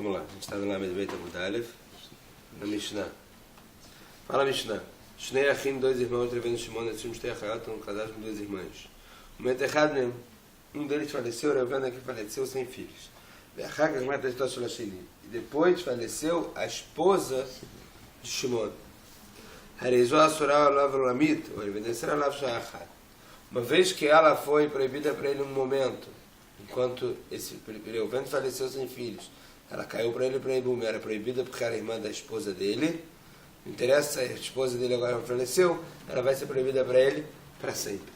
Vamos lá, a gente está no Lamed Beit Amud Aleph, na Mishnah. Fala Mishnah. Shnei Achim, dois irmãos, Revendo Shimon, Etzim Shtei Achayot, estão casados com duas irmãs. O Metechad, um deles faleceu, Revendo aqui faleceu sem filhos. E depois faleceu a esposa de Shimon. Uma vez que ela foi proibida para ele um momento, enquanto esse Reuven faleceu sem filhos, ela caiu para ele para Ibum, era proibida porque era irmã da esposa dele. Não interessa, a esposa dele agora faleceu, ela vai ser proibida para ele para sempre.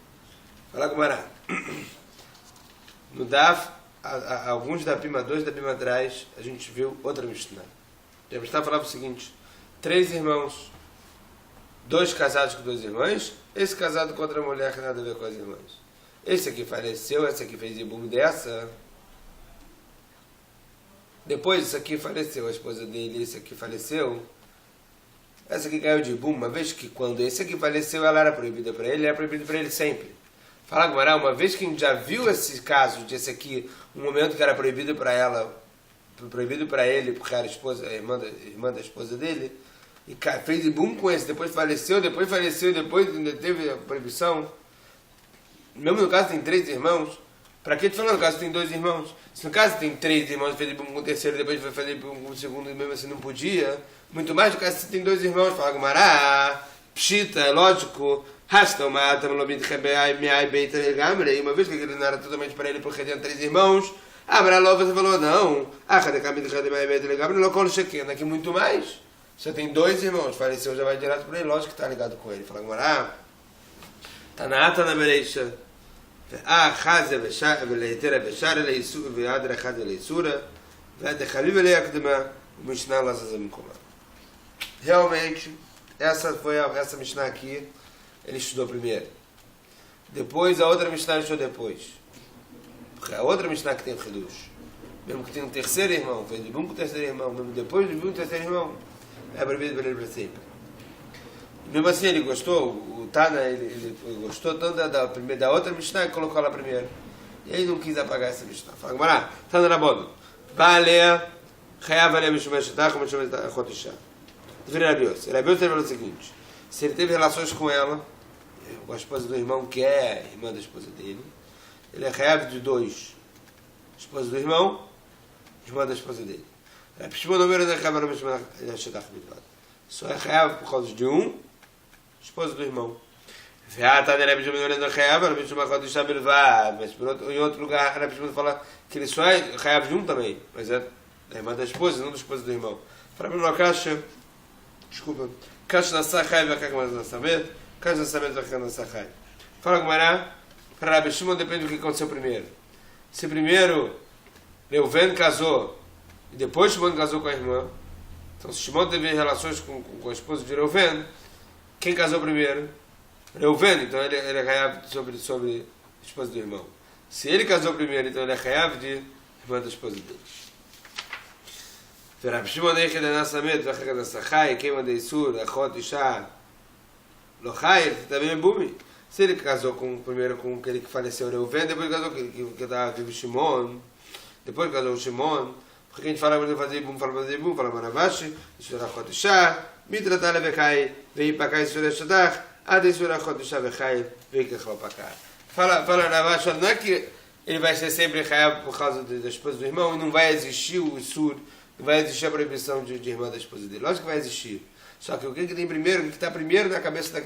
Fala Gumará. No Daf, alguns da Pima 2 da Pima atrás, a gente viu outra Mishnah. A Mishnah falava o seguinte: 3 irmãos, 2 casados com 2 irmãs, esse casado com outra mulher que nada a ver com as irmãs. Esse aqui faleceu, essa aqui fez Ibum dessa. Depois esse aqui faleceu, a esposa dele, esse aqui faleceu. Essa aqui caiu de Ibum, uma vez que quando esse aqui faleceu, ela era proibida para ele, era proibida para ele sempre. Fala Gumará, uma vez que a gente já viu esse caso de esse aqui, um momento que era proibido para ela, proibido para ele, porque era a irmã da esposa dele, e fez Ibum com esse, depois faleceu, depois ainda teve a proibição. Mesmo no caso tem 3 irmãos, para que te falando no caso tem 2 irmãos? Se no caso tem 3 irmãos, fez Ibum com o terceiro, depois foi fazer Ibum com o segundo, e mesmo assim não podia, muito mais do caso se tem 2 irmãos. Fala Gumará, pshita, é lógico, e uma vez que ele não era totalmente para ele porque tinha 3 irmãos, você falou não, aqui muito mais, você tem 2 irmãos, faleceu, já vai direto para ele, lógico que está ligado com ele. Fala Gumará, Tanata na Bereisha, realmente essa Mishnah aqui ele estudou primeiro, depois a outra Mishnah ele estudou depois, porque a outra Mishnah que tem o Hidush, mesmo que tem um terceiro irmão, fez Ibum com o terceiro irmão, mesmo depois de Ibum com o terceiro irmão, é proibido para ele para sempre. Mesmo assim ele gostou, o Tana ele gostou tanto da outra Mishnah que colocou lá primeiro, e ele não quis apagar essa Mishnah. Fala Gumará, Tana Rabono, Balea, Chayav Alea Mishumeshetach, como Mishumeshetach Chotisha. Devia Rabiose. Rabiose falou o seguinte: se ele teve relações com ela, com a esposa do irmão, que é irmã da esposa dele, ele é Chayav de 2, esposa do irmão, irmã da esposa dele. Só é Chayav por causa de um, esposa do irmão. Mas em outro lugar, a Shimon fala que ele só é Chayav de um também, mas é da irmã da esposa, não da esposa do irmão. Para mim, não caixa. Desculpa. Caixa na Sachai vai cair mais na Samet. Caixa na Samet vai cair na Sachai. Fala Gumará. Para Rabi Shimon depende do que aconteceu primeiro. Se primeiro Reuven casou e depois Shimon casou com a irmã, então se Shimon teve relações com a esposa de Reuven, quem casou primeiro? Reuven, então ele é Hayav sobre a esposa do irmão. Se ele casou primeiro, então ele é Hayav de irmã da esposa dele. Rabi Shimon Eichel Nasamet, Vachak Nasachai, Kema Deisur, Achot Isha, Lochai, também é Bumi. Se ele casou primeiro com aquele que faleceu, Reuven, depois casou com aquele que estava vivo, Shimon, depois casou o Shimon, porque a gente fala para fazer Bum, fala Maravashi, Isur Achot Isha, Mitra Levekai, veio para cá Isur Eshatach, Ad Isur Achot Isha Vechai, veio que para cá. Fala Maravashi, não é que ele vai ser sempre Chayav por causa da esposa do irmão e não vai existir o Isur, não vai existir a proibição de irmã da esposa dele. Lógico que vai existir. Só que o que tem primeiro, o que está primeiro na cabeça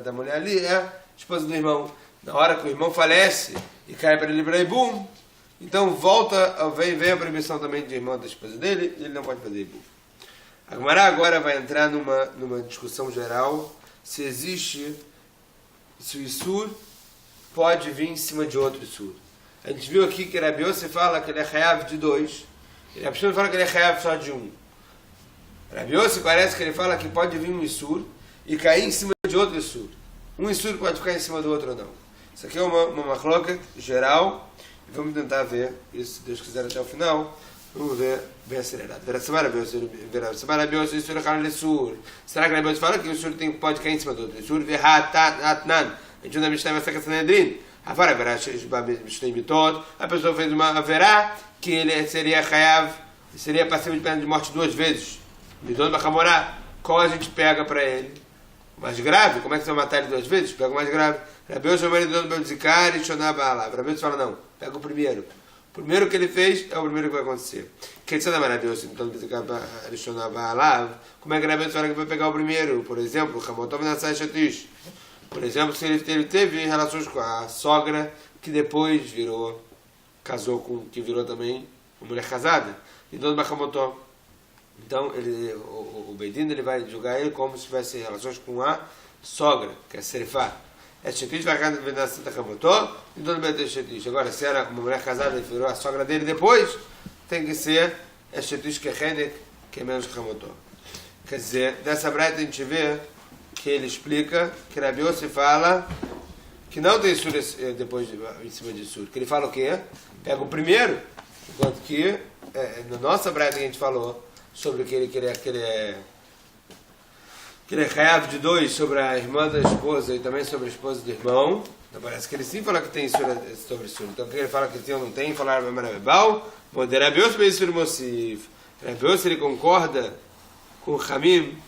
da mulher ali é a esposa do irmão. Na hora que o irmão falece e cai para ele para Ibum, então vem a proibição também de irmã da esposa dele, e ele não pode fazer Ibum. A Gumará agora vai entrar numa discussão geral se o Isur pode vir em cima de outro Isur. A gente viu aqui que Rabi Yossi fala que ele é Chayav de 2, e Rabi Shimon fala que ele é Chayav só de 1. Rabi Yossi parece que ele fala que pode vir um Isur e cair em cima de outro Isur. Um Isur pode ficar em cima do outro ou não. Isso aqui é uma machloca geral, e vamos tentar ver isso, se Deus quiser, até o final. Vamos ver bem acelerado. Será que Rabi Yossi fala que o Isur pode cair em cima do outro? Isur ve'hatnan. A gente não vai estar aqui Sanedrin. A pessoa fez uma haverá que ele seria Chayav seria passivo de pena de morte 2 vezes. Midon Bachamorá, qual a gente pega para ele? O mais grave? Como é que você vai matar ele 2 vezes? Pega o mais grave. Rabios fala, não, pega o primeiro. O primeiro que ele fez é o primeiro que vai acontecer. Como é que Rabios fala que vai pegar o primeiro? Por exemplo, por exemplo, se ele teve relações com a sogra, que depois casou com, que virou também uma mulher casada. Então, o Beidin ele vai julgar ele como se tivesse relações com a sogra, que é serifá. Agora, se era uma mulher casada e virou a sogra dele depois, tem que ser que é menos Hamotó. Quer dizer, nessa braita a gente vê que ele explica que Rabi Yossi fala que não tem sur depois em cima de sur. Que ele fala o quê? Pega o primeiro, enquanto que na nossa braita que a gente falou sobre que ele é Hayav de 2 sobre a irmã da esposa e também sobre a esposa do irmão. Então parece que ele sim fala que tem Isura sobre Isura. Então que ele fala que tem ou não tem, falar Marabebal, Rabi Yossi bem Isur Mosif. Rabi Yossi ele concorda com o Hamim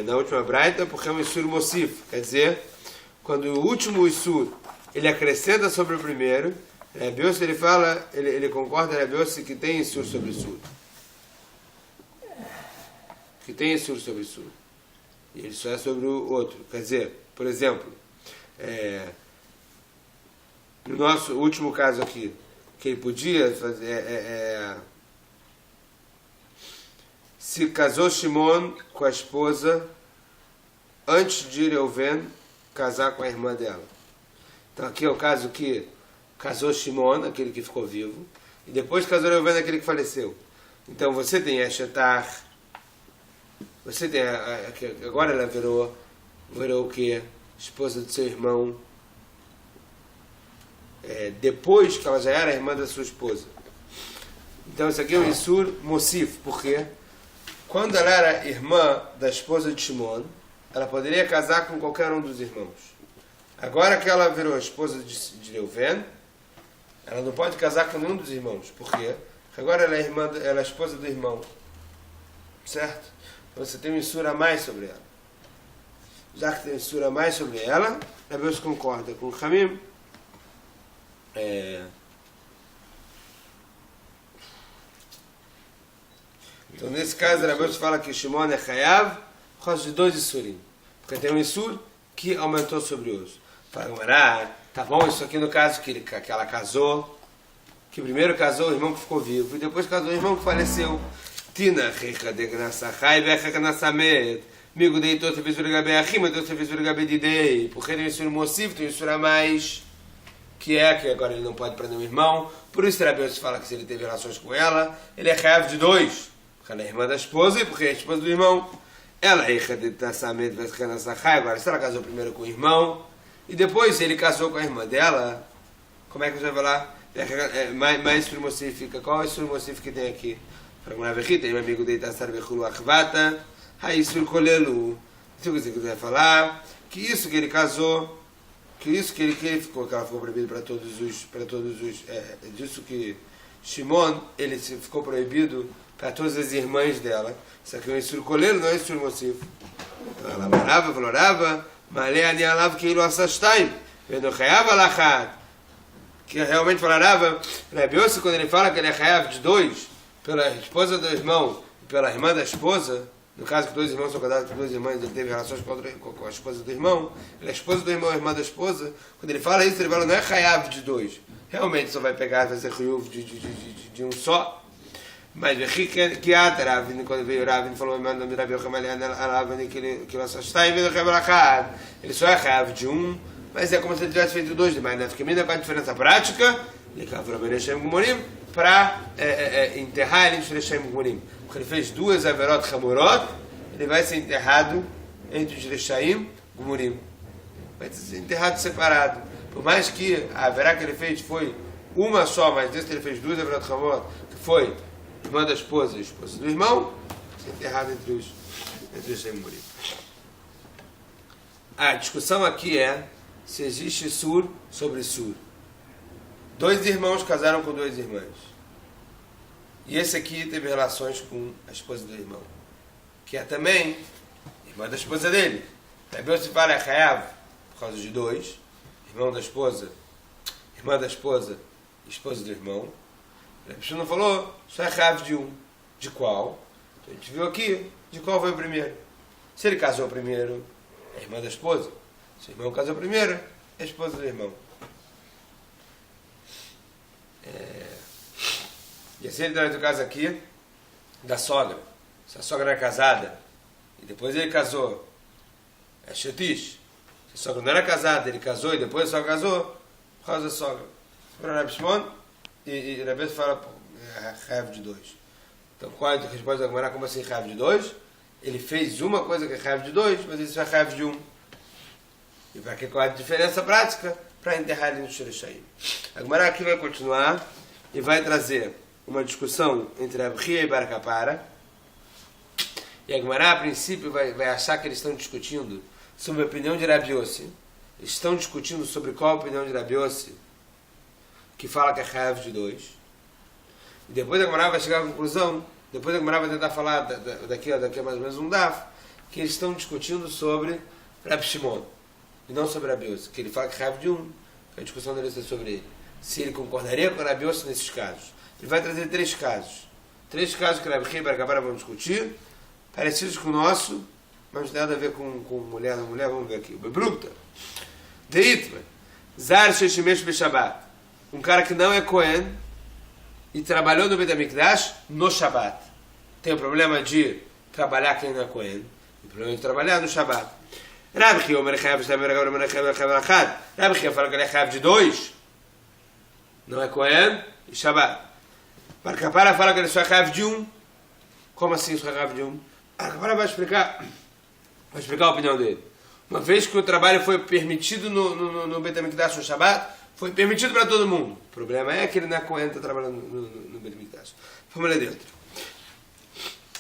na última braita, porque é um Isur Mosif. Quer dizer, quando o último Isur ele acrescenta sobre o primeiro, Rabi Yossi ele fala, ele concorda Rabi Yossi que tem Isur sobre Isur. Que tem Isur sobre Isur. E ele só é sobre o outro. Quer dizer, por exemplo, no nosso último caso aqui, que ele podia fazer se casou Shimon com a esposa antes de Reuven casar com a irmã dela. Então aqui é o caso que casou Shimon, aquele que ficou vivo, e depois casou Reuven, aquele que faleceu. Então você tem Eshetar, você tem agora ela virou o que? Esposa do seu irmão, depois que ela já era irmã da sua esposa. Então isso aqui é um Isur Mosif, por quê? Quando ela era irmã da esposa de Shimon, ela poderia casar com qualquer um dos irmãos. Agora que ela virou a esposa de Reuven, ela não pode casar com nenhum dos irmãos. Por quê? Porque agora ela é a esposa do irmão. Certo? Então você tem um Isur a mais sobre ela. Já que tem um Isur a mais sobre ela, Rabi Yossi concorda com o Hamim. Então, nesse caso, Rabi Yossi fala que Shimon é Hayav por causa de 2 Isurim. Porque tem um Isur que aumentou sobre os. Fala, tá bom, isso aqui no caso que ela casou, que primeiro casou o irmão que ficou vivo, e depois casou o irmão que faleceu. Tina, Recha de Gnassachai, Becha Gnassamet, Migo de Itot, Visur Gabe Achim, Itot, Visur Gabe Didei, porque tem um Isur Mosif, tem um Isur a mais, que agora ele não pode prender um irmão. Por isso, Rabi Yossi fala que se ele teve relações com ela, ele é Hayav de 2. Ela é irmã da esposa e porque é a esposa do irmão. Ela é Recha de Tassamet, Becha Gnassachai. Agora, se ela casou primeiro com o irmão, e depois ele casou com a irmã dela, como é que você vai falar? Mais Isur Mosif fica. Qual é o Isur Mosif que tem aqui? Tem um amigo dele da Sarvechulu Achvata, Haisur Kolelu. Se você quiser falar, que isso que ele casou, que isso que ele ficou, que ela ficou proibido para todos os, disso que Shimon, ele ficou proibido para todas as irmãs dela. Isso aqui é um Isur Kolelu, não é Isur Mosif. Ela valorava, Malé Anialav Keilu Asashtaim, Vendo Hayav Alachat, que realmente falava, Rabi Yossi, quando ele fala que ele é Hayav de 2, pela esposa do irmão e pela irmã da esposa, no caso que 2 irmãos são casados com 2 irmãs, ele teve relações com a esposa do irmão, ele é a esposa do irmão e a irmã da esposa, quando ele fala isso, ele fala, não é Hayav de 2, realmente só vai pegar, vai ser Hayuv de um só, mas que Ravin, quando veio Ravin, falou, ele só é Hayav de 1, mas é como se ele tivesse feito 2 demais, né? Fica ainda com a diferença prática, para enterrar ele entre os Reshaim Gmurim. Porque ele fez 2 Averot Hamurot, ele vai ser enterrado entre os Reshaim Gmurim. Vai ser enterrado separado. Por mais que a Averá que ele fez foi uma só, mas desse ele fez 2 Averot Hamurot, que foi irmã da esposa e esposa do irmão, vai ser enterrado entre os Reshaim Gmurim. A discussão aqui é se existe Sur sobre Sur. 2 irmãos casaram com 2 irmãs. E esse aqui teve relações com a esposa do irmão, que é também irmã da esposa dele. Rabi Yossi fala é Hayav por causa de dois, irmã da esposa, esposa do irmão. Rabi Shimon falou, só é Hayav de um. De qual? Então a gente viu aqui, de qual foi o primeiro. Se ele casou primeiro, é irmã da esposa. Se o irmão casou primeiro, é a esposa do irmão. E assim ele traz o caso aqui da sogra. Se a sogra era casada e depois ele casou, é Shetish. Se a sogra não era casada, ele casou e depois a sogra casou, por causa da sogra. Para Rabi Shimon, e Rabi fala Hayav de dois. Então qual é a resposta da Gemara? Como assim Hayav de dois? Ele fez uma coisa que é Hayav de dois, mas ele só é Hayav de um. E para que qual é a diferença prática? Para enterrar ele no Shirishayim. A Gemara aqui vai continuar e vai trazer uma discussão entre Abria e Bar Kapara. E a Gemara, a princípio, vai achar que eles estão discutindo sobre a opinião de Rabi Yossi. Eles estão discutindo sobre qual a opinião de Rabi Yossi, que fala que é Hayav de dois. E depois a Gemara vai chegar à conclusão, depois a Gemara vai tentar falar daqui a mais ou menos um daf, que eles estão discutindo sobre Rabi Shimon, e não sobre Rabi Yossi, que ele fala que é Hayav de um, que a discussão dele é sobre ele. Se ele concordaria com Rabi Yossi nesses casos. Ele vai trazer três casos que Rabi e Bar Kapara vão discutir, parecidos com o nosso, mas não tem nada a ver com mulher não mulher. Vamos ver aqui. O Bebrukta. Deitman. Zar Sheshimesh Beshabat. Um cara que não é Cohen e trabalhou no Beit HaMikdash no Shabat. Tem o problema de trabalhar quem não é Cohen. E o problema de trabalhar no Shabat. Rabi Chia Omer Chayav Rabi Chia fala que ele é Chayav de dois. Não é Cohen e Shabat. Bar Kapara fala que ele só é Chayav de um. Como assim só é Chayav de um? Bar Kapara vai explicar a opinião dele. Uma vez que o trabalho foi permitido no Beit HaMikdash no Shabat, foi permitido para todo mundo. O problema é que ele não é Cohen, está trabalhando no Beit HaMikdash. Vamos ler dentro.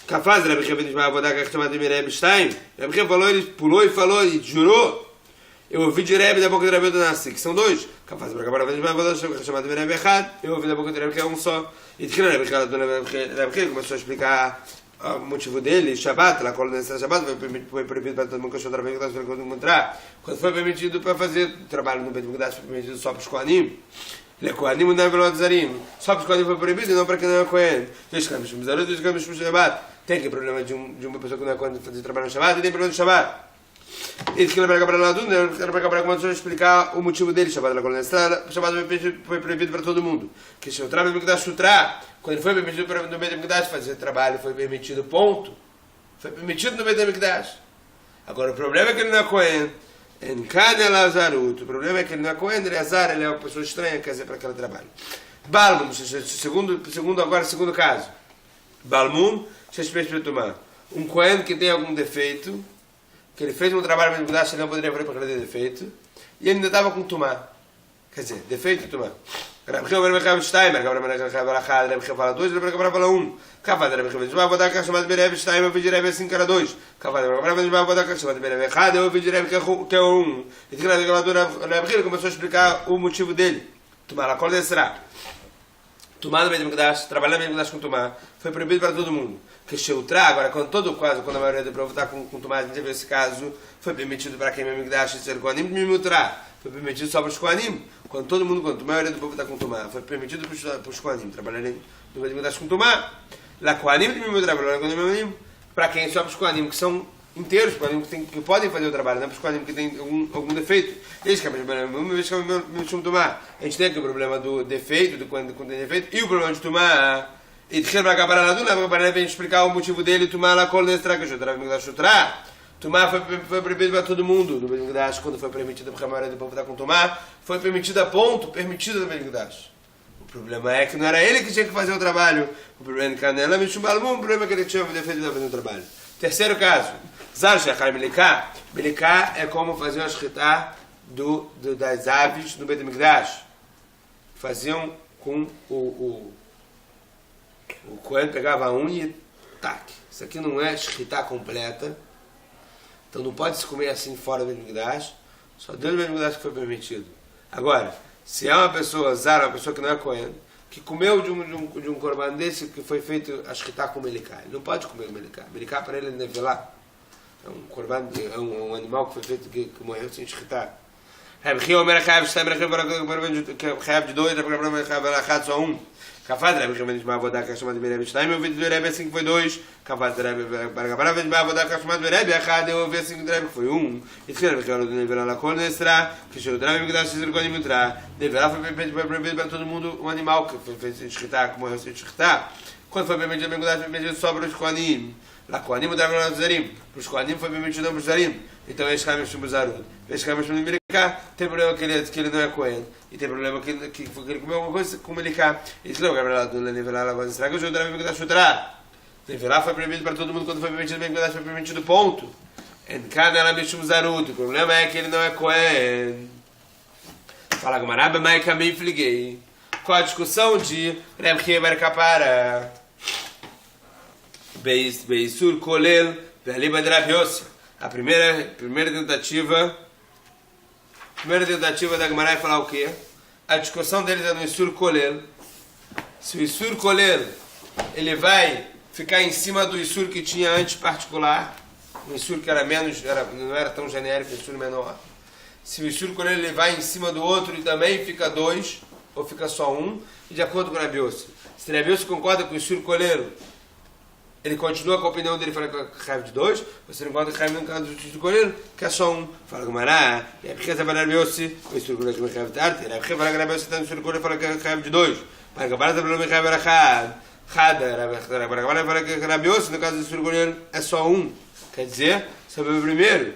Kafaz, Rabi Chia Benishma Avodá, que chamado de Mireb Stein. Rabi Chia falou, ele pulou e falou, e jurou. Eu ouvi de Rebbe da boca de Rabi Donassi, que são dois. Kafaz, Rabi Chia Benishma Avodá, que chamado de Mireb Echad. Eu ouvi da boca de Rabi que é um só. E de que Rabi Chia começou a explicar o motivo dele, Shabbat, lá quando nesse Shabbat foi proibido para todo mundo que trabalho que está encontrar. Quando foi permitido para fazer trabalho no Beit HaMikdash, foi permitido só para os Kohanim. Ele é Kohanim, não é pelo Zarim. Só para os Kohanim foi proibido e não para quem não é Kohen. Dois caminhos para o Shabbat. Tem que problema de uma pessoa que não é Kohen fazer trabalho no Shabbat e tem problema do Shabbat. E que ele vai acabar lá tudo, ele vai acabar começou a explicar o motivo dele. Shabbat lá quando ele está, o Shabbat foi proibido para todo mundo. Que se o trabalho do Beit HaMikdash quando ele foi permitido no Beit HaMikdash fazer trabalho, foi permitido, ponto. Foi permitido no Beit HaMikdash. Agora, o problema é que ele não é Cohen. O problema é que ele não é Cohen, ele é azar, ele é uma pessoa estranha, quer dizer, para aquele trabalho. Balmum, segundo caso. Balmum, um Cohen que tem algum defeito, que ele fez um trabalho no Beit HaMikdash, ele não poderia fazer porque ele tem defeito, e ele ainda estava com Tumá. Quer dizer, defeito e Tumá. Rabi Chia Omer Chayav Shtayim, Rabi Chia fala Rabi Chia fala dois, Rabi Chia fala um. Kavad Rabi Chia vai botar que chamado de Rabi Shtayim, eu ouvi de Rabi assim que era dois. Kavad Rabi Chia vai botar que chamado de Rabi Echad, eu ouvi de Rabi que é um. E que Rabi Chia começou a explicar o motivo dele. Tumá, qual será? Tumá no Beit HaMikdash, trabalhar no Beit HaMikdash com Tumá, foi proibido para todo mundo. Que Sheutra, agora quando a maioria do povo está com Tumá, a gente vê esse caso, foi permitido para quem no Beit HaMikdash ser Kohanim, Mimutra. Foi permitido só para os Kohanim. Quando a maioria do povo está com Tumá, foi permitido para os Kohanim trabalharem no Beit HaMikdash com Tumá. Lá Kohanim trabalhando para quem? Só para os Kohanim que são inteiros, Kohanim que podem fazer o trabalho, não para os Kohanim que têm algum defeito. Eles que é Tumá. A gente tem aqui o problema do defeito, do quando tem defeito, e o problema de Tumá. E de que vai acabar na dúvida, vai explicar o motivo dele, Tumá lá quando ele traga Tumá foi proibido para todo mundo no Beit HaMikdash, quando foi permitido para a maioria do povo estar com Tumá, foi permitido a ponto, permitido no Beit HaMikdash. O problema é que não era ele que tinha que fazer o trabalho. O problema é que ele tinha defeito de fazer o trabalho. Terceiro caso, Zar Shechar Meliká. Meliká é como fazer a shritá das aves no Beit HaMikdash. Faziam com o Cohen pegava a unha e tac. Isso aqui não é shritá completa. Então não pode se comer assim fora do Beit HaMikdash. Só dentro do Beit HaMikdash que foi permitido. Agora, se é uma pessoa zara, uma pessoa que não é Cohen, que comeu de um corban desse que foi feito a shkita com melicá. Ele não pode comer o melicá. Melicá para ele é nevelá. É um corban, é um animal que foi feito que morreu sem shkita. Reb Chia Omer Chayav Shtaim Chayav de dois, Reb Chayav só um. Kafaz Reb Chia Mendes Ma'avodah Kashmat Bereb Shtaim, eu vi do Reb assim que foi dois. Kafaz Reb Baragabara Mendes Ma'avodah Kashmat Bereb Achad, eu vi assim do Reb que foi um. E Tchir Reb Chia do Nevelá Lakol Nesra, que o Reb Migdash Shizir Kodim Utra. Nevelá foi proibido para todo mundo um animal que foi feito sem shkita, que morreu sem shkita. Quando foi permitido Migdash, foi permitido só para os Kohanim. Lá Kohanim mudaram para os Zarim. Para os Kohanim foi permitido não para os Zarim. Então eles caem no Zarud. Eles caem no Melicá. Tem problema que ele não é Cohen. E tem problema que ele comeu alguma coisa com Melicá. E se não, Gabriel do Nevelá agora será que o Judá vai chutar? Nevelá foi permitido para todo mundo quando foi permitido Melicá, foi permitido ponto. Em cada ela mexeu Zarud. O problema é que ele não é Cohen. Fala Gamaraba, mas caminho fliguei. Qual a discussão de Reb Chia Bar Kapara? Beisur Kolel, Ve'aliba de Rav Yossi. A primeira tentativa da Gemara é falar o quê? A discussão deles é no Isur Kolel. Se o Isur Kolel ele vai ficar em cima do Isur que tinha antes particular, um Isur que era menos, não era tão genérico, um Isur menor. Se o Isur Kolel ele vai em cima do outro e também fica dois, ou fica só um, e de acordo com o Rav Yossi. Se o Rav Yossi concorda com o Isur Kolel, ele continua com a opinião dele, fala que é raiva de dois, você não conta que raiva de Kolel, que é só um. Fala com o Mará, e a Becheza vai dar Yossi, o Isur Kolel que é raiva de arte, e a Becheza vai dar Yossi, o Isur Kolel fala que é raiva de dois. Para que a Barata não é raiva de Achad, para que a Barata fala que é raiva de Yossi, no caso do Isur Kolel é só um. Quer dizer, sobre o primeiro.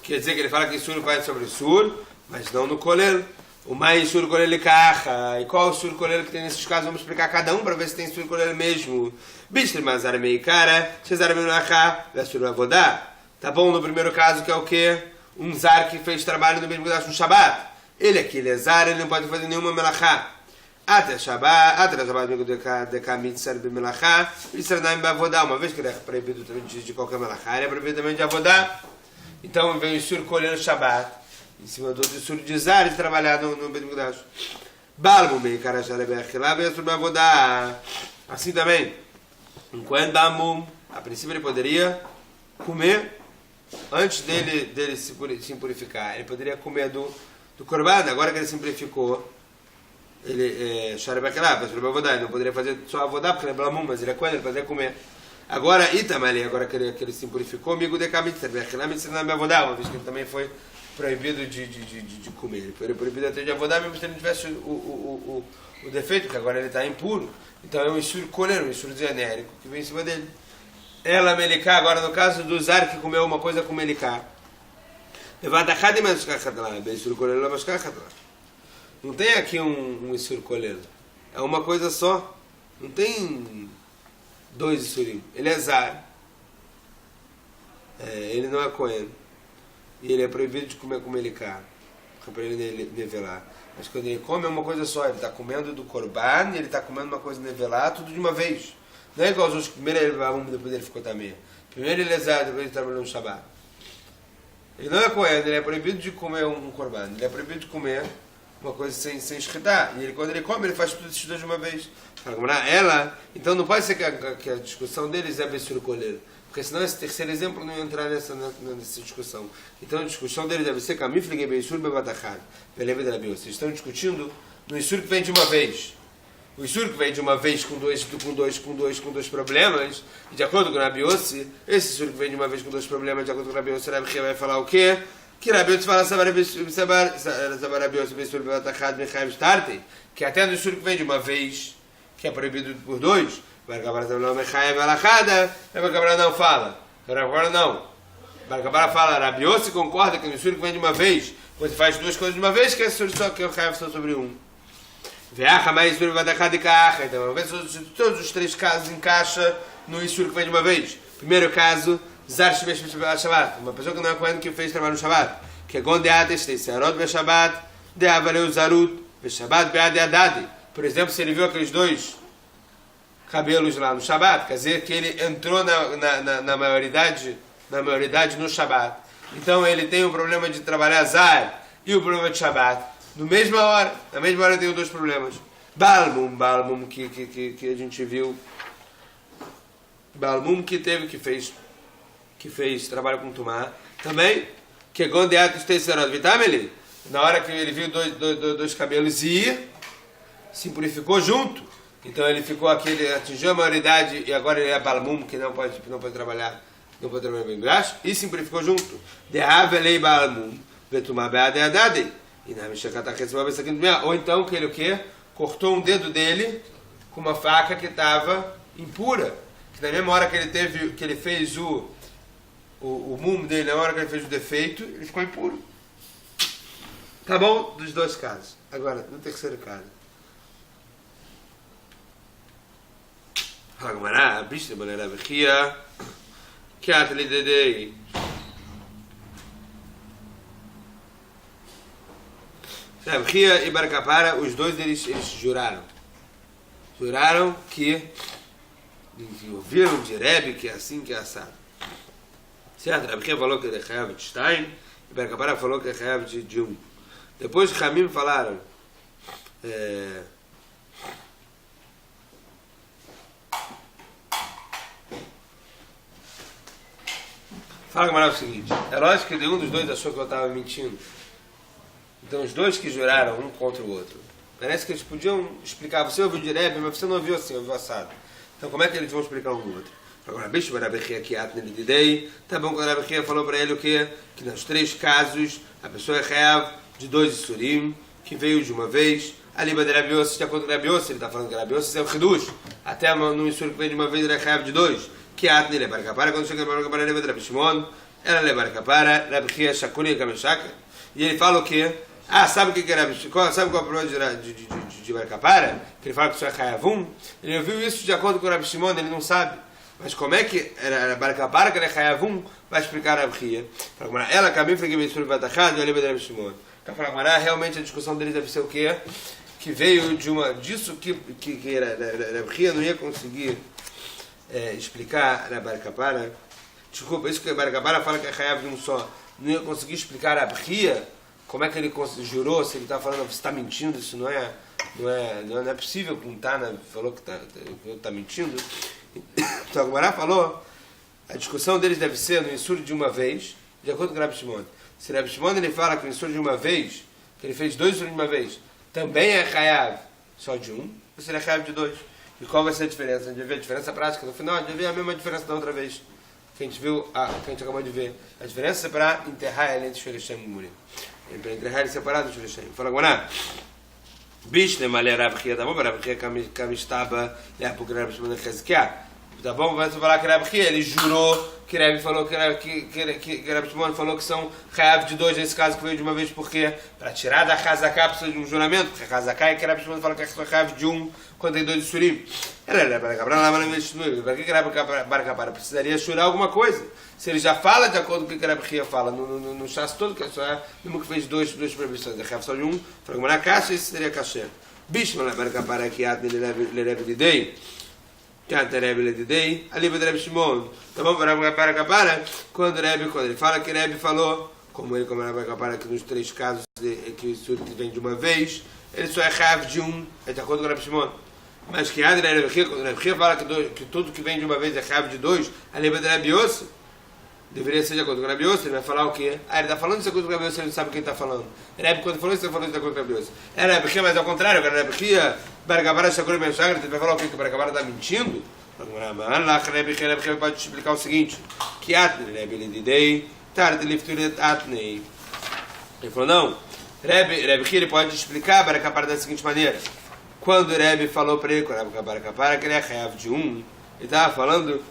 Quer dizer que ele fala que Isur vai sobre Isur, mas não no Kolel. O mais Isur Kolel Kacha. E qual o Isur Kolel que tem nesses casos? Vamos explicar cada um para ver se tem Isur Kolel mesmo. Bishri Mazar Meikara, Shezar Menuachá, Vesur Avodá. Tá bom no primeiro caso que é o quê? Um zar que fez trabalho no mesmo no Shabbat. Ele aqui, ele é zar, ele não pode fazer nenhuma melachá. Até Shabbat de Kamitzar de melachá, Israel Avodá. Uma vez que ele é proibido também de qualquer melachá, ele é proibido também de Avodá. Então vem o Isur Kolel no Shabbat. Em cima do outro Isur de Zar e trabalhar no Beit Mikdash. Balmo meio cara Sharebech lá veio sobre Avodá. Assim também, um Kohen Damum, a princípio ele poderia comer antes dele se impurificar. Ele poderia comer do Korban, agora que ele simplificou. Ele Sharebech lá veio sobre Avodá. Ele não poderia fazer só Avodá porque ele é Blamum, mas ele é Kohen, ele poderia comer. Agora, Itamali, agora que ele se impurificou, amigo de Kamitzer, lá me ensinando a Avodá, uma vez que ele também foi proibido de comer. Ele foi proibido até de Avodá, mesmo se ele não tivesse o defeito, porque agora ele está impuro. Então é um Isur Kolel, um Isur genérico, que vem em cima dele. Ela, Melicá, agora no caso do Zar que comeu uma coisa com Melicá. Não tem aqui um Isur Kolel. É uma coisa só. Não tem dois Isurim. Ele é Zar. Ele não é Cohen. E ele é proibido de comer com Melicá, para ele nevelar. Mas quando ele come é uma coisa só, ele está comendo do Korban e ele está comendo uma coisa nevelar, tudo de uma vez. Não é igual os outros, primeiro ele vai depois ele ficou também. Primeiro ele é Zar, depois ele trabalhou no Shabbat. Ele não é Cohen, ele é proibido de comer um Korban, ele é proibido de comer uma coisa sem shkita. E quando ele come, ele faz tudo isso de uma vez. Ela, então não pode ser que a discussão deles é Besur Kolel. Porque senão esse terceiro exemplo não ia entrar nessa discussão. Então a discussão dele deve ser Kamiflige Beisur Bebatachad. Vocês estão discutindo no Isur que vem de uma vez. O Isur que vem de uma vez com dois problemas, e de acordo com o Rav Yossi, esse Isur que vem de uma vez com dois problemas, de acordo com o Rav Yossi, Rav Chia vai falar o quê? Que Rav Yossi fala que até no Isur que vem de uma vez, que é proibido por dois, Barcabara não fala. Agora não. Barcabara fala, Rav Yossi concorda que no Isur que vem de uma vez, você faz duas coisas de uma vez, que é só que eu raivo só sobre um. Então, uma vez todos os três casos encaixam no Isur que vem de uma vez. Primeiro caso, Zar Shemesh Shabbat. Uma pessoa que não é Cohen que fez trabalho no Shabbat. Que é Gondeates, tem Serot Be Shabbat, De Avaleu Zarut, Be Shabbat Beade Adadi. Por exemplo, se ele viu aqueles dois cabelos lá no Shabbat, quer dizer que ele entrou na maioridade no Shabbat. Então ele tem um problema de trabalhar Zar e o problema de Shabbat, na mesma hora eu tenho dois problemas. Balmum que a gente viu, Balmum que fez trabalho com Tumá, também, que Gondeatos Tesserot Vitameli, na hora que ele viu dois camelos ir, se purificou junto. Então ele ficou aqui, ele atingiu a maioridade e agora ele é Balmum, que não pode trabalhar bem baixo, e se purificou junto. Dehavelei Balmum, Vetumá Beadeadadei. E na ou então que ele o quê? Cortou um dedo dele com uma faca que estava impura. Que na mesma hora que ele fez o mum dele, na hora que ele fez o defeito, ele ficou impuro. Tá bom? Dos dois casos. Agora, no terceiro caso. Agmará, bicho, maneira bechia, que atli dedei. Rabchia e Bar Kapara, os dois eles juraram que ouviram de Rebbe que é assim que é assado. Certo? Rabchia falou que ele é Chayav de Stein e Bar Kapara falou que é Chayav de 1. Depois os Hamim falaram fala com o seguinte, é lógico que nenhum dos dois achou que eu estava mentindo. Então os dois que juraram um contra o outro, parece que eles podiam explicar, você ouviu de Rebbe, mas você não ouviu assim, ouviu assado. Então como é que eles vão explicar um no outro? Agora, bicho, tá bom, quando a Rabechia falou para ele o quê? Que nos três casos, a pessoa é Chayav de 2 Isurim, que veio de uma vez, a Liba de Rabi Yossi, de acordo com Rabi Yossi, ele está falando que Rabi Yossi é o Hidush, até no Isur que veio de uma vez ele é Chayav de 2, que Atni Lebar Kapara, quando chega Lebar Kapara, Lebar de Rabi Shimon, ela Lebar Kapara, Rabechia Shakuni Kameshaka, e ele fala o quê? Sabe o que era Bishikó? Sabe qual é o problema de Bar Kapara? Que ele fala que isso é Chayavum. Ele ouviu isso de acordo com o Rabi Shimon, ele não sabe. Mas como é que era Bar Kapara, que era Chayavum, vai explicar a Rabchia. Ela acabou de falar sobre Batachad e a Liba de Rabi Shimon. Então, realmente a discussão deles deve ser o quê? Que veio disso que a Rabchia não ia conseguir explicar a Bar Kapara. Desculpa, isso que a Bar Kapara fala que é Chayav de um só. Não ia conseguir explicar a Rabchia. Como é que ele jurou, se ele está falando, você está mentindo, isso não é possível, como Tana falou que está mentindo. Então a Gemara falou, a discussão deles deve ser no Insur de uma vez, de acordo com o Rabi Shimon. Se o Rabi Shimon ele fala que o Insur de uma vez, que ele fez 2 Insur de uma vez, também é Chayav só de 1, ou se ele é Chayav de 2. E qual vai ser a diferença? A gente vai ver a diferença prática. No final, a gente vai ver a mesma diferença da outra vez. Que a gente viu, que a gente acabou de ver. A diferença é para enterrar ele entre Shurichem e Murim. Para enterrar ele separado do Shurichem. Fala agora. Bishne malé Rabchia, tá bom? Rabchia kamistaba, porque Rabi Shimon Chezkiah. Tá bom? Vai falar que Rabchia, ele jurou que Rabi falou que Rabi Shimon falou que são Chayav de 2 nesse caso que veio de uma vez, porque para tirar da Chazaká precisa de um juramento, porque a Chazaká é que Rabi Shimon fala que é Chayav de 1 quando tem 2 de Surim. Para que Bar Kapara precisaria jurar alguma coisa? Se ele já fala de acordo com o que Rabchia fala no chassi todo, que é só mesmo que fez 2 proibições, é Chayav só de 1, fala que na caixa, isso seria kasher. Bishman Bar Kapara que Atne Lerev de Dei. Canta Rebbe Ledidei, a Liba de Rebbe Shimon. Tá bom? Para Kapara, quando ele fala que Rebbe falou, como Rebbe Kapara, que nos 3 casos que isso vem de uma vez, ele só é Chayav de 1, é de acordo com o Rebbe Shimon. Mas que quando o Rebbe fala que tudo que vem de uma vez é Chayav de 2, a Liba de Rebbe Yossi, deveria ser de acordo com o Rebbe Yossi, ele vai falar o quê? Ele está falando de acordo com o Rebbe Yossi, ele não sabe quem está falando. Rebbe, quando falou isso, ele falou de acordo com o Rebbe Yossi. Era Rebbe, mas ao contrário, era Rebbe, Bar Kapara Shakuri Meshagra, ele vai falar o quê? Que Bar Kapara está mentindo? Rebbe pode explicar o seguinte, que Atne, Rebbe Lididei, Tarte Lifturet Atnei. Ele falou, não, Rebbe ele pode explicar Bar Kapara da seguinte maneira. Quando o Rebbe falou para ele, quando Bar Kapara, que ele é Chayav de 1, ele estava falando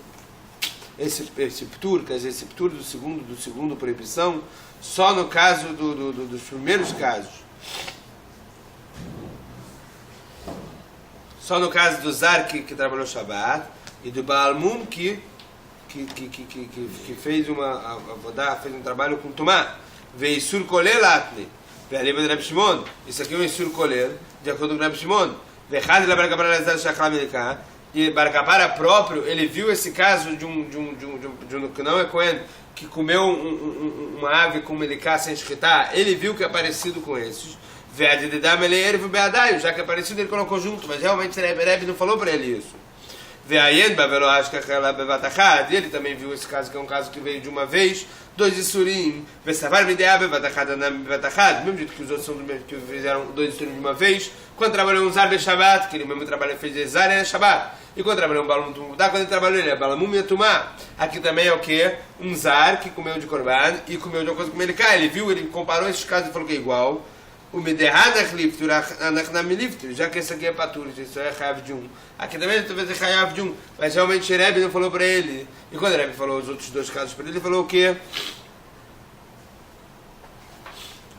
esse ptur, quer dizer, esse ptur do segundo proibição, só no caso dos primeiros casos. Só no caso do Zar que trabalhou Shabbat e do Baal Mum que fez fez um trabalho com Tumá. Veio Isur Koler Latne. Veio a Liba de Rabi Shimon. Isso aqui é um Isur Koler, de acordo com Rabi Shimon. E Bar Kapara próprio, ele viu esse caso de um que não é Cohen, que comeu uma ave com melicá sem escritar, ele viu que é parecido com esses. Já que é parecido, ele colocou junto, mas realmente Rebbe não falou para ele isso. E ele também viu esse caso, que é um caso que veio de uma vez, 2 Isurim, mesmo jeito que os outros são do mesmo, que fizeram 2 Isurim de uma vez, quando trabalhou um Zar de Shabbat, que ele mesmo trabalhou, fez Zar e Shabbat, e quando trabalhou um Balamum Tumudá, quando ele trabalhou ele é Balamum e Tumá. Aqui também é o que? Um Zar que comeu de Korban e comeu de uma coisa com Melicá. Ele viu, ele comparou esses casos e falou que é igual. O Miderhanach Liftur, Anachnami Liftur, já que esse aqui é Patur, isso é Chayav de um. Aqui também talvez é Chayav de um, mas realmente Rebbe não falou para ele. E quando Rebbe falou os outros 2 casos para ele, ele falou o quê?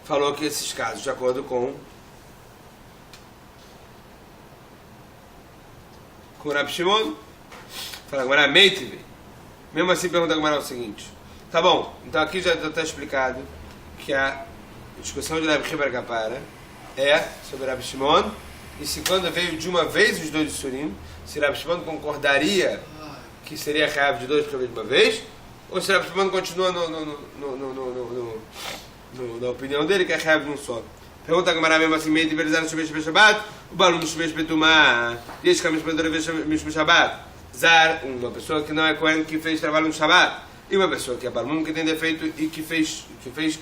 Falou que esses casos, de acordo com Rabi Shimon, fala agora Meitiv. Mesmo assim pergunta agora o seguinte: tá bom, então aqui já está explicado que a discussão de Rabi Bar Kapara é sobre Rabi Shimon, e se quando veio de uma vez os 2 Surim, se Rabi Shimon concordaria que seria Chayav de 2 para ver de uma vez, ou se Rabi Shimon continua na opinião dele que é Chayav de um só. Pergunta a Gemara mesmo assim: meio de verizar no Shumesh Shabbat, o Balum no Shumesh Betumá, e esse caminho para o Shabbat. Zar, uma pessoa que não é Cohen que fez trabalho no Shabbat, e uma pessoa que é Balum que tem defeito e que fez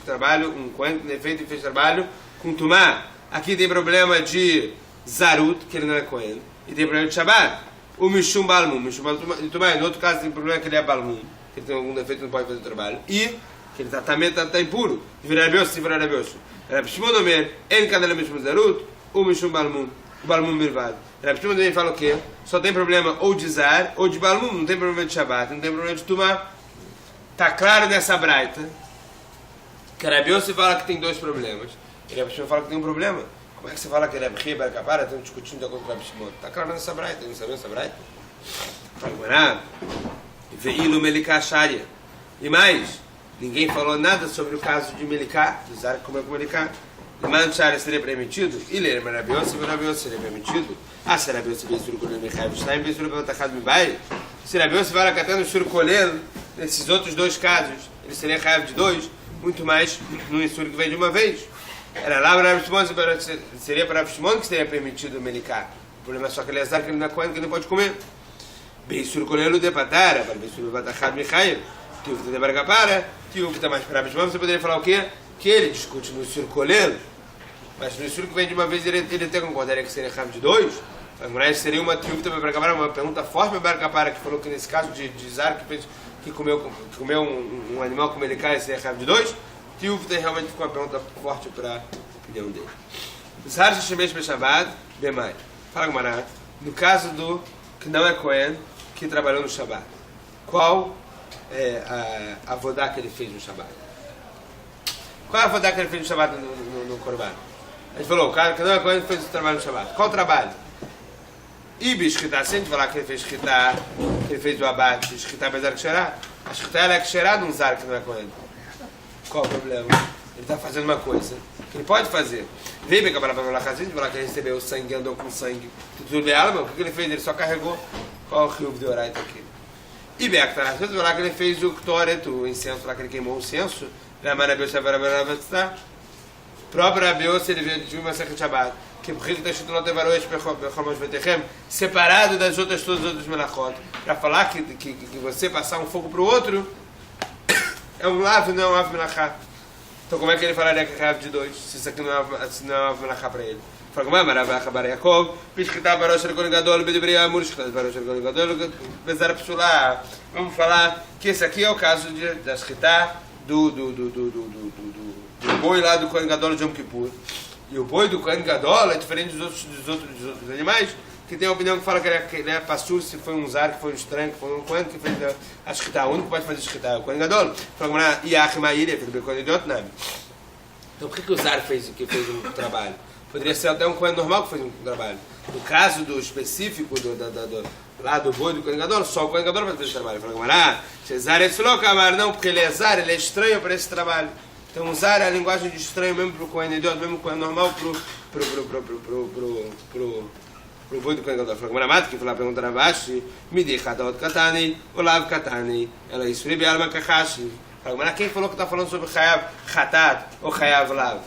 trabalho, um Cohen que tem defeito e fez trabalho com Tumá. Aqui tem problema de Zarut, que ele não é Cohen, e tem problema de Shabbat. O Mishum Balum, Mishum Tumá, no outro caso tem problema que ele é Balum, que ele tem algum defeito e não pode fazer trabalho, e que ele está impuro, de virar Rabioso, se virar Rabioso. Rabi Shimon Omer, En Kadele Mishum Zarut, o Mishum Balmum, o Balmum Mirvad. Rabi Shimon também fala o quê? Só tem problema ou de Zar, ou de Balmum, não tem problema de Shabbat, não tem problema de Tumá. Está claro nessa braita que Rabi Yossi fala que tem 2 problemas, e Rabi Shimon fala que tem um problema. Como é que você fala que Rabi Bar Kapara estão discutindo de acordo com Rabi Shimon? Está claro nessa braita, não sabia essa braita? Fala, Ve'ilu Melikah Sharia. E mais, ninguém falou nada sobre o caso de Melicá, do Zar que comeu com Melicá. Manchar seria permitido? E ler Rabi Yossi seria permitido? Se Rabi Yossi veio surcolher Mechaim Shtaim, veio surcolher Tachad Mibai. Se Rabi Yossi vai catando surcolher nesses outros 2 casos, ele seria Chayav de 2, muito mais no Isur que vem de uma vez. Era lá para Rabi Shimon, seria para Rabi Shimon que seria permitido o Melicá. O problema é só que ele é Zar, que ele não é Cohen, que ele não pode comer. Bem surcolher o de Patara, para Bem surcolher Tachad Michaim. Tiuv de Bar Kapara, Tiuv está mais para Rabi Shimon, você poderia falar o quê? Que ele discute no Isur colher, mas no Isur que vem de uma vez ele até concordaria que seria Chayav de 2. Mas seria uma Tiuv também para Kapara, uma pergunta forte para Bar Kapara, que falou que nesse caso de Zar que comeu um animal como ele cai, seria Chayav de 2. Tiuv realmente ficou uma pergunta forte para a opinião dele. Zar Shemesh Beshabbat, Bemai. Fala Gemara, no caso do que não é Cohen, que trabalhou no Shabbat, qual é a avodá que ele fez no Shabbat? Qual é a avodá que ele fez no Shabbat no Korban? A gente falou, o cara que não é Cohen fez o trabalho no Shabbat. Qual o trabalho? Ibi Shchitá, se a gente falar que ele fez Shchitá, que ele fez o abate, Shchitá Bezar Ksherá, a Shchitá ela é Ksherá num Zar que não é Cohen. Qual o problema? Ele está fazendo uma coisa que ele pode fazer. Veio bem para falar que ele recebeu o sangue, andou com sangue, tudo de alma, o que ele fez? Ele só carregou. Qual o rio de Oraita aqui? E bem, se você falar que ele fez o Ktoret, o incenso lá, que ele queimou o incenso, próprio Rabi Yossi, ele viu uma Masechet Shabbat, que separado das outras todas as outras melachot, para falar que você passar um fogo para o outro é um lav, não é um lav melachá. Então como é que ele falaria que é Chayav de 2, se isso aqui não é uma melachá para ele? Fala como é, Marav Bar Yaakov, Pishkita Barosh Kohen Gadol, Bedebrei Amur, Shkita Barosh Kohen Gadol, Bezar Pshulá. Vamos falar que esse aqui é o caso da Shkita do boi lá do Kohen Gadol de Yom Kippur. E o boi do Kohen Gadol é diferente dos outros animais, que tem a opinião que fala que ele é passur, se foi um Zar, que foi um estranho, que foi um Kohen que fez a Shkita. O único que pode fazer Shkita é o Kohen Gadol. Fala como é, Iach Ma'ir, fez o Kohen Idiot, não. Então por que o Zar fez um trabalho? Poderia ser até um Kohen normal que fez um trabalho. No caso do específico lá do boi do Kohen Gadol, só o Kohen Gadol vai fazer esse trabalho. Fala como é, Zar é Tzlokamar, não, porque ele é Zar, ele é estranho para esse trabalho. Então usar a linguagem de estranho mesmo para o Kohen Idiot, mesmo o Kohen normal pro boi do Kohen Gadol. Falou, Gamaramata, que foi lá perguntar a Rabashi, me diga, Hadot Katani, Olav Katani, ela isso, Ribi Alma Kakashi. Falou, mas quem falou que está falando sobre Hayav Hatat ou Hayav Lav?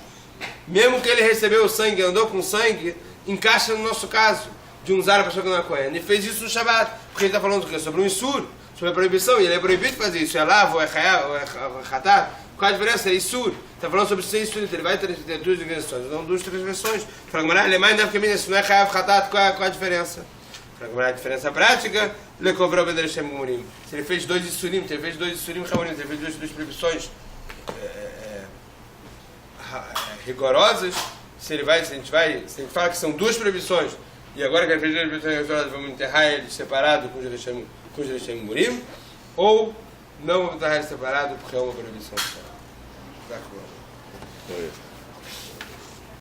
Mesmo que ele recebeu o sangue, andou com sangue, encaixa no nosso caso, de um Zara para chegar na Kohen. Ele fez isso no Shabbat, porque ele está falando do quê? Sobre um Isur, sobre a proibição, e ele é proibido fazer isso. É Lav ou é Hayav ou é Hatat? Qual a diferença? É Isur. Está falando sobre ser Isur, ele vai ter duas transgressões, não duas transgressões. Fala, mas ele é mais nada se não é Hayav Hatat, qual a diferença? Fala, a diferença prática, ele cobrou o Bedereshem Murim. Se ele fez dois Isurim, se ele fez dois Isurim Hamorim, se ele fez duas proibições rigorosas, se a gente fala que são duas proibições, e agora que ele fez duas proibições rigorosas, vamos enterrar ele separado com os Bedereshem Murim, ou não vamos enterrar ele separado porque é uma proibição só.